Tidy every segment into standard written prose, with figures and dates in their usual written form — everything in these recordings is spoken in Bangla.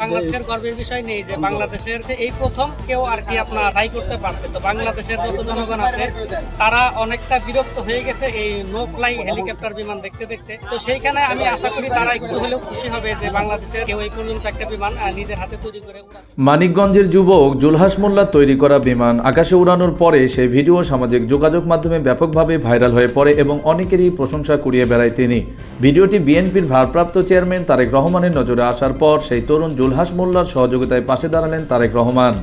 বাংলাদেশের গর্বের বিষয় নেই যে বাংলাদেশের এই প্রথম কেউ আর কি আপনার ট্রাই করতে পারছে। তো বাংলাদেশের যত জনগণ আছে তারা অনেকটা বিরক্ত হয়ে গেছে এই নো ফ্লাই হেলিকপ্টার বিমান দেখতে দেখতে। তো সেইখানে আমি আশা করি তারা একটু হলেও খুশি হবে যে বাংলাদেশের কেউ এই পর্যন্ত একটা বিমান নিজের হাতে তৈরি করে। মানিকগঞ্জের যুবক জুলহাস মোল্লার তৈরি করা বিমান আকাশে উড়ানোর পরে সেই ভিডিও সামাজিক যোগাযোগ মাধ্যমে ব্যাপকভাবে ভাইরাল হয়ে পড়ে এবং অনেকেরই প্রশংসা কুড়িয়ে বেড়ায় তিনি। ভিডিওটি বিএনপির ভারপ্রাপ্ত চেয়ারম্যান তারেক রহমানের নজরে আসার পর সেই তরুণ জুলহাস মোল্লার সহযোগিতায় পাশে দাঁড়ালেন তারেক রহমান।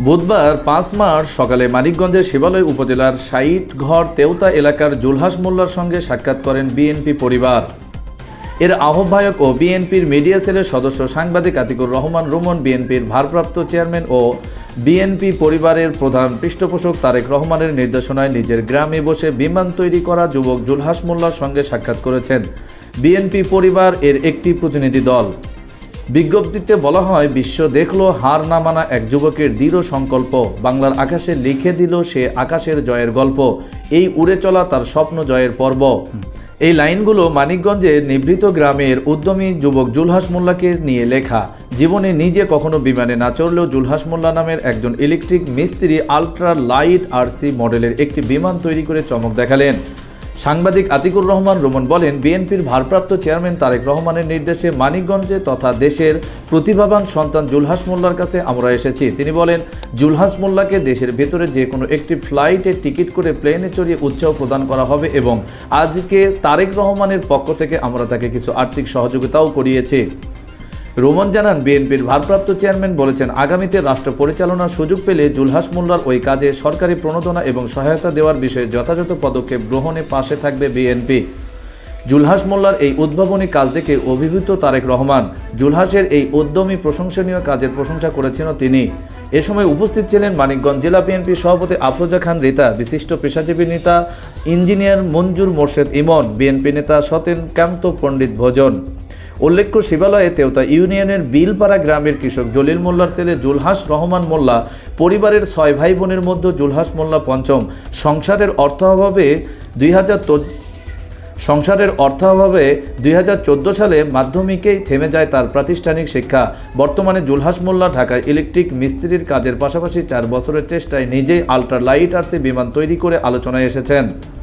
বুধবার 5 মার্চ সকালে মানিকগঞ্জের শিবালয় উপজেলার সাইটঘর তেওতা এলাকার জুলহাস মোল্লার সঙ্গে সাক্ষাৎ করেন বিএনপি পরিবার। এর আহ্বায়ক ও বিএনপির মিডিয়া সেলের সদস্য সাংবাদিক আতিকুর রহমান রুমন বিএনপির ভারপ্রাপ্ত চেয়ারম্যান ও বিএনপি পরিবারের প্রধান পৃষ্ঠপোষক তারেক রহমানের নির্দেশনায় নিজের গ্রামে বসে বিমান তৈরি করা যুবক জুলহাস মোল্লার সঙ্গে সাক্ষাৎ করেছেন বিএনপি পরিবার এর একটি প্রতিনিধি দল। বিজ্ঞপ্তিতে বলা হয়, বিশ্ব দেখল হার না মানা এক যুবকের দৃঢ় সংকল্প, বাংলার আকাশে লিখে দিল সে আকাশের জয়ের গল্প, এই উড়ে চলা তার স্বপ্ন জয়ের পর্ব। এই লাইনগুলো মানিকগঞ্জের নিভৃত গ্রামের উদ্যমী যুবক জুলহাস মোল্লাকে নিয়ে লেখা। জীবনে নিজে কখনো বিমানে না চড়লেও জুলহাস মোল্লা নামের একজন ইলেকট্রিক মিস্ত্রি আলট্রা লাইট আরসি মডেলের একটি বিমান তৈরি করে চমক দেখালেন। সাংবাদিক আতিকুর রহমান রুমন বলেন, বিএনপির ভারপ্রাপ্ত চেয়ারম্যান তারেক রহমানের নির্দেশে মানিকগঞ্জে তথা দেশের প্রতিভাবান সন্তান জুলহাস মোল্লার কাছে আমরা এসেছি। তিনি বলেন, জুলহাস মোল্লাকে দেশের ভেতরে যে কোনো একটি ফ্লাইটের টিকিট করে প্লেনে চড়িয়ে উৎসাহ প্রদান করা হবে এবং আজকে তারেক রহমানের পক্ষ থেকে আমরা তাকে কিছু আর্থিক সহযোগিতাও করিয়েছি। রোমন জানান, বিএনপির ভারপ্রাপ্ত চেয়ারম্যান বলেছেন, আগামীতে রাষ্ট্র পরিচালনার সুযোগ পেলে জুলহাস মোল্লার ওই কাজে সরকারি প্রণোদনা এবং সহায়তা দেওয়ার বিষয়ে যথাযথ পদক্ষেপ গ্রহণে পাশে থাকবে বিএনপি। জুলহাস মোল্লার এই উদ্ভাবনী কাজ দেখে অভিভূত তারেক রহমান জুলহাসের এই উদ্যমী প্রশংসনীয় কাজের প্রশংসা করেছেন তিনি। এ সময় উপস্থিত ছিলেন মানিকগঞ্জ জেলা বিএনপি সভাপতি আফরোজা খান রিতা, বিশিষ্ট পেশাজীবী নেতা ইঞ্জিনিয়ার মঞ্জুর মোর্শেদ ইমন, বিএনপি নেতা সতেনকান্ত পণ্ডিত ভোজন। উল্লেখ্য, শিবালয়ে তেওতা ইউনিয়নের বিলপাড়া গ্রামের কৃষক জলিল মোল্লার ছেলে জুলহাস রহমান মোল্লা পরিবারের 6 ভাই বোনের মধ্যে জুলহাস মোল্লা পঞ্চম। সংসারের অর্থাভাবে 2014 সালে মাধ্যমিকেই থেমে যায় তার প্রাতিষ্ঠানিক শিক্ষা। বর্তমানে জুলহাস মোল্লা ঢাকার ইলেকট্রিক মিস্ত্রির কাজের পাশাপাশি 4 বছরের চেষ্টায় নিজেই আলট্রা লাইট আরসি বিমান তৈরি করে আলোচনায় এসেছেন।